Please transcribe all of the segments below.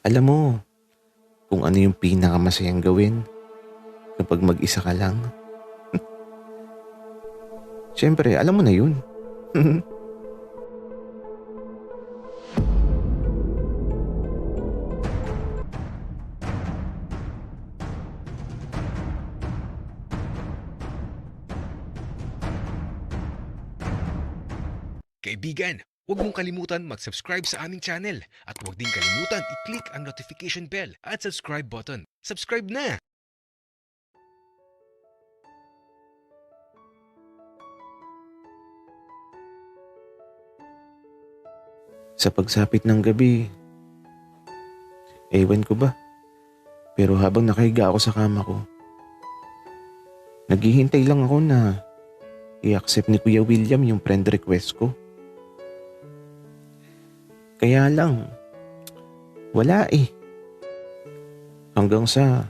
Alam mo kung ano yung pinakamasayang gawin kapag mag-isa ka lang? Siyempre, alam mo na yun. Kaibigan, huwag mong kalimutan mag-subscribe sa aming channel at huwag din kalimutan i-click ang notification bell at subscribe button. Subscribe na! Sa pagsapit ng gabi, ewan ko ba, pero habang nakahiga ako sa kama ko, naghihintay lang ako na i-accept ni Kuya William yung friend request ko. Kaya lang, wala eh. Hanggang sa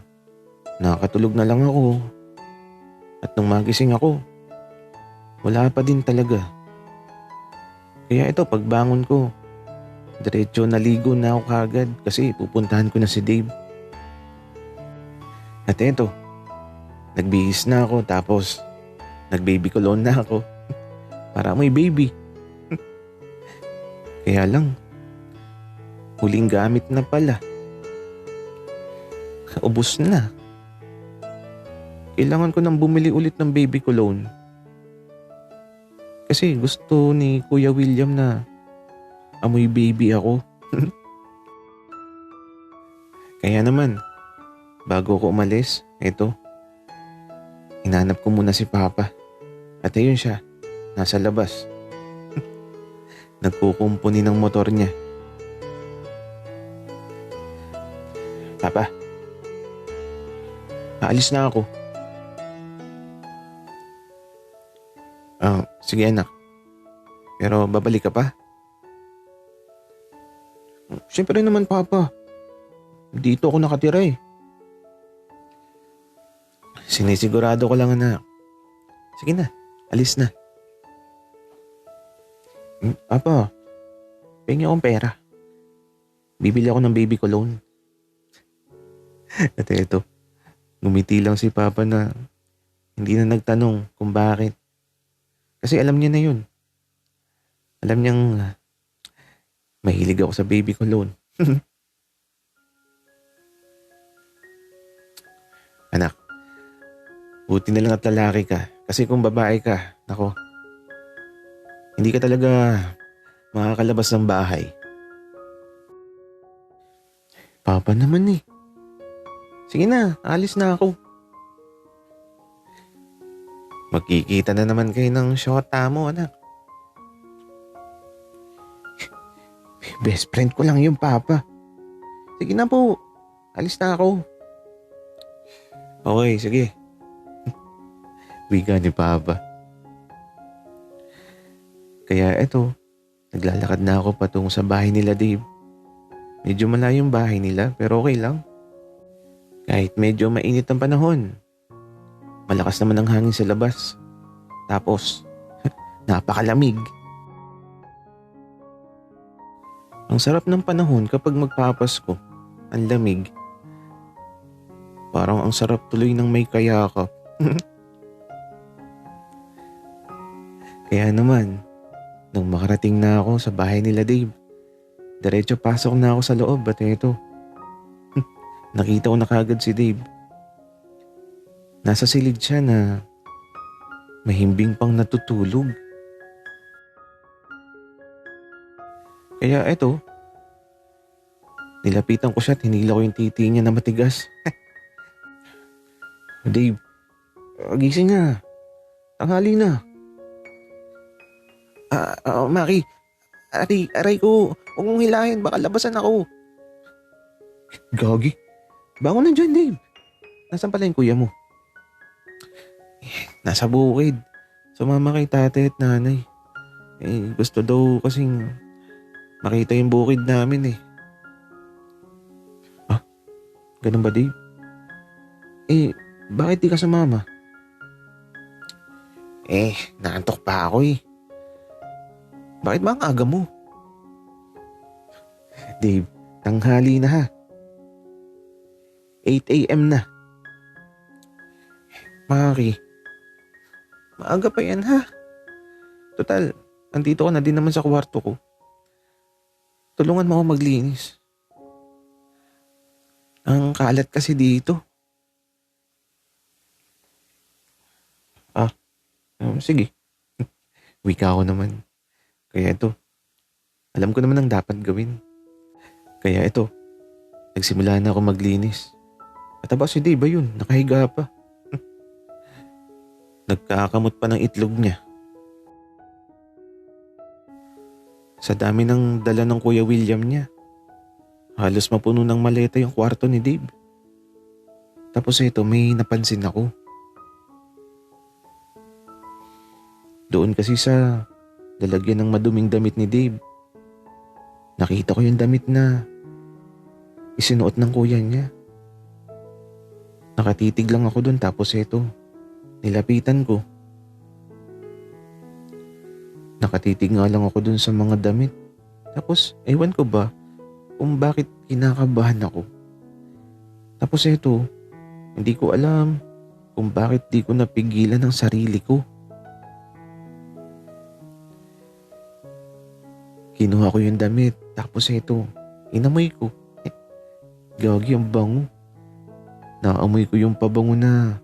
nakakatulog na lang ako at nung magising ako, wala pa din talaga. Kaya ito, pagbangon ko, diretso naligo na ako kagad kasi pupuntahan ko na si Dave. At eto, nagbihis na ako tapos nag-baby cologne na ako para may baby. Kaya lang, huling gamit na pala. Ubus na. Kailangan ko nang bumili ulit ng baby cologne. Kasi gusto ni Kuya William na amoy baby ako. Kaya naman, bago ko umalis, eto, hinanap ko muna si Papa. At ayun siya, nasa labas. Nagkukumpuni ng motor niya. Papa, aalis na ako. Sige anak. Pero babalik ka pa? Siyempre naman Papa. Dito ako nakatira eh. Sinisigurado ko lang anak. Sige na, alis na. Papa, pengi akong pera. Bibili ako ng baby cologne. At eto, ngumiti lang si Papa na hindi na nagtanong kung bakit. Kasi alam niya na yun. Alam niyang mahilig ako sa baby cologne. Anak, buti na lang at lalaki ka. Kasi kung babae ka, nako, hindi ka talaga makakalabas ng bahay. Papa naman eh. Sige na, alis na ako. Magkikita na naman kayo ng shota mo, anak. Best friend ko lang yung Papa. Sige na po, alis na ako. Okay, sige. Wiga ni Papa. Kaya eto, naglalakad na ako patungo sa bahay nila Dave. Medyo malayo yung bahay nila pero okay lang. Kahit medyo mainit ang panahon. Malakas naman ang hangin sa labas. Tapos, napakalamig. Ang sarap ng panahon kapag magpapasko. Ang lamig. Parang ang sarap tuloy ng may kayakap. Kaya naman, nung makarating na ako sa bahay nila Dave, diretso pasok na ako sa loob at eto. Nakita ko na kagad si Dave. Nasa silid siya na mahimbing pang natutulog. Kaya eto, nilapitan ko siya at hinila ko yung titi niya na matigas. Dave, gising na. Tanghali na. Maki, aray ko. Huwag mong hilahin, baka labasan ako. Gagi. Bangon na dyan, Dave. Nasaan pala yung kuya mo? Nasa bukid. Sumama kay tatay at nanay. Gusto daw kasing makita yung bukid namin eh. Ganun ba, Dave? Bakit di ka sumama? Naantok pa ako eh. Bakit ba ang aga mo? Dave, tanghali na ha. 8 a.m. na. Maki, maaga pa yan ha. Total, andito ka na din naman sa kwarto ko. Tulungan mo ako maglinis. Ang kalat kasi dito. Sige. Wika ako naman. Kaya ito, alam ko naman ang dapat gawin. Kaya ito, nagsimula na ako maglinis. At aba si Dave yun, nakahiga pa. Nagkakamot pa ng itlog niya. Sa dami ng dala ng Kuya William niya, halos mapuno ng maleta yung kwarto ni Dave. Tapos ito, may napansin ako. Doon kasi sa lalagyan ng maduming damit ni Dave, nakita ko yung damit na isinuot ng kuya niya. Nakatitig lang ako doon tapos ito, nilapitan ko. Nakatitig nga lang ako doon sa mga damit. Tapos ewan ko ba kung bakit kinakabahan ako. Tapos ito, hindi ko alam kung bakit di ko napigilan ang sarili ko. Kinuha ko yung damit, tapos ito, inamoy ko. Gagi ang bango. Naamoy ko yung pabango na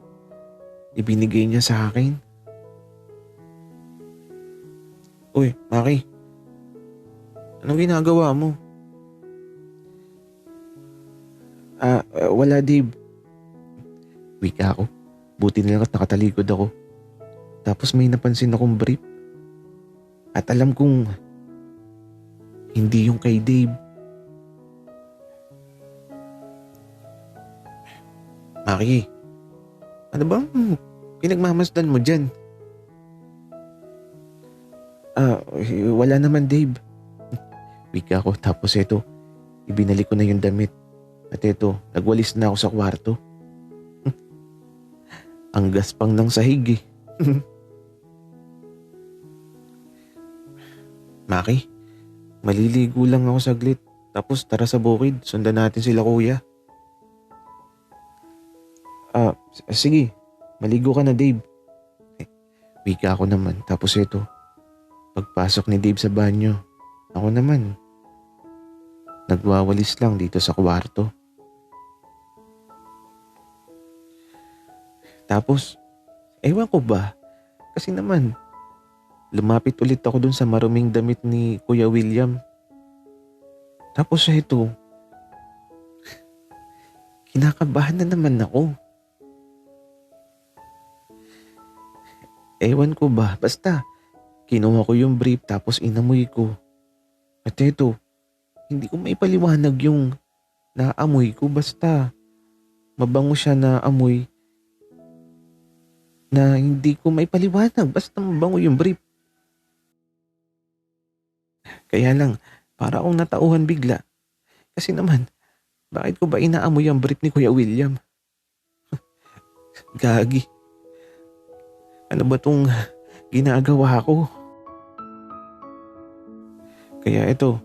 ibinigay niya sa akin. Uy, Maki. Anong ginagawa mo? Wala Dave. Wika ako. Buti na lang at nakatalikod ako. Tapos may napansin akong brief. At alam kong hindi yung kay Dave. Maki, ano bang pinagmamasdan mo dyan? Wala naman Dave. Wika ko tapos ito, ibinalik ko na yung damit. At ito, nagwalis na ako sa kwarto. Ang gaspang ng sahig eh. Maki, maliligo lang ako saglit. Tapos tara sa bukid, sundan natin sila kuya. Sige, maligo ka na Dave. Wika ako naman. Tapos ito, pagpasok ni Dave sa banyo, ako naman, nagwawalis lang dito sa kwarto. Tapos, ewan ko ba, kasi naman, lumapit ulit ako dun sa maruming damit ni Kuya William. Tapos ito, kinakabahan na naman ako. Ewan ko ba, basta kinuha ko yung brief tapos inamoy ko. At ito, hindi ko maipaliwanag yung naamoy ko, basta mabango siya na amoy na hindi ko maipaliwanag, basta mabango yung brief. Kaya lang, para akong natauhan bigla. Kasi naman, bakit ko ba inaamoy ang brief ni Kuya William? Gagi. Ano ba tong ginagawa ko? Kaya ito,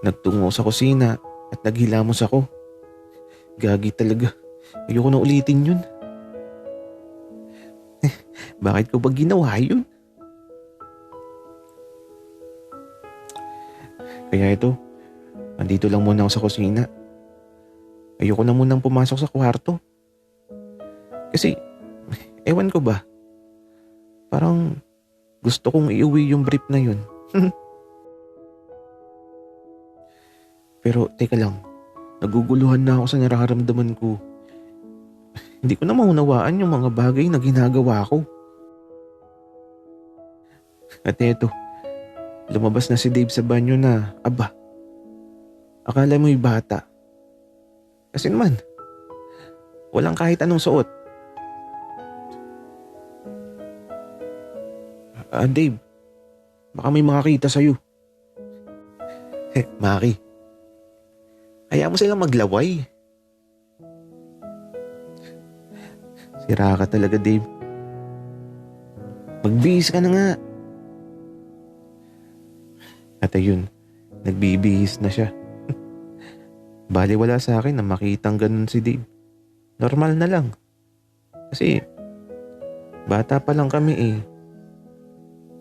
nagtungo sa kusina at naghilamos ako. Gagi talaga. Ayoko na ulitin yun. Bakit ko ba ginawa yun? Kaya ito, andito lang muna ako sa kusina. Ayoko na munang pumasok sa kwarto. Kasi, ewan ko ba, parang gusto kong iuwi yung brief na yun. Pero teka lang, naguguluhan na ako sa nararamdaman ko. Hindi ko na maunawaan yung mga bagay na ginagawa ko. At eto, lumabas na si Dave sa banyo na, aba, akala mo'y bata. Kasi naman, walang kahit anong suot. Dave, baka may makakita sa'yo. Maki, hayaan mo silang maglaway. Sira ka talaga, Dave. Magbihis ka na nga. At ayun, nagbibihis na siya. Baliwala sa akin na makitang ganun si Dave. Normal na lang. Kasi bata pa lang kami eh.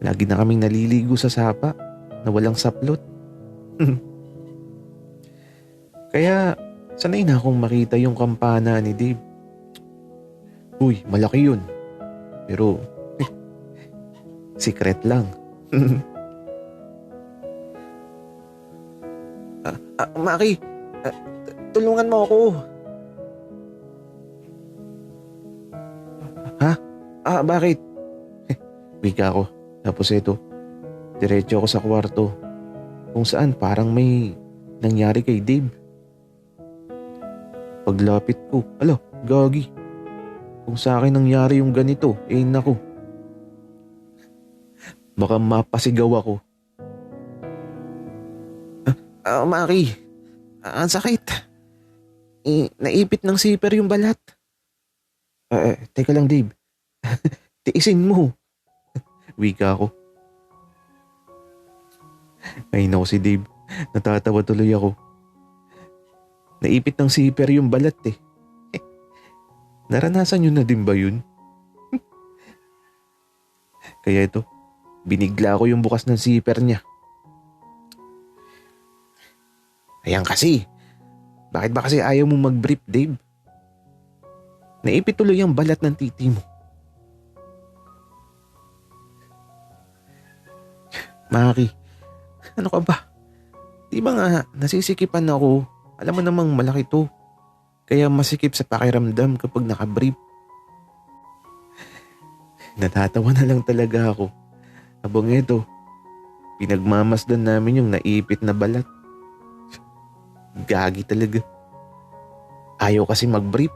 Lagi na kaming naliligo sa sapa na walang saplot. Kaya sanay na akong makita yung kampana ni Dave. Uy, malaki yun. Pero secret lang. Maki, tulungan mo ako. Ha? Bakit? Bika ako. Tapos ito, diretso ako sa kwarto. Kung saan parang may nangyari kay Dave. Paglapit ko, gagi. Kung sa akin nangyari yung ganito, naku. Baka mapasigaw ako. Maki, ang sakit. Naipit ng zipper yung balat. Teka lang Dave. Tiisin mo. Wika ako. Ay naku si Dave. Natatawa tuloy ako. Naipit ng zipper yung balat eh. Naranasan nyo na din ba yun? Kaya ito, binigla ko yung bukas ng zipper niya. Ayan kasi. Bakit ba kasi ayaw mo mag-brief, Dave? Naipit tuloy ang balat ng titi mo. Maki, ano ka ba? Di ba nga nasisikipan ako? Alam mo namang malaki to. Kaya masikip sa pakiramdam kapag nakabrief. Natatawa na lang talaga ako. Habang ito, pinagmamasdan namin yung naipit na balat. Gagi talaga. Ayaw kasi mag-brief.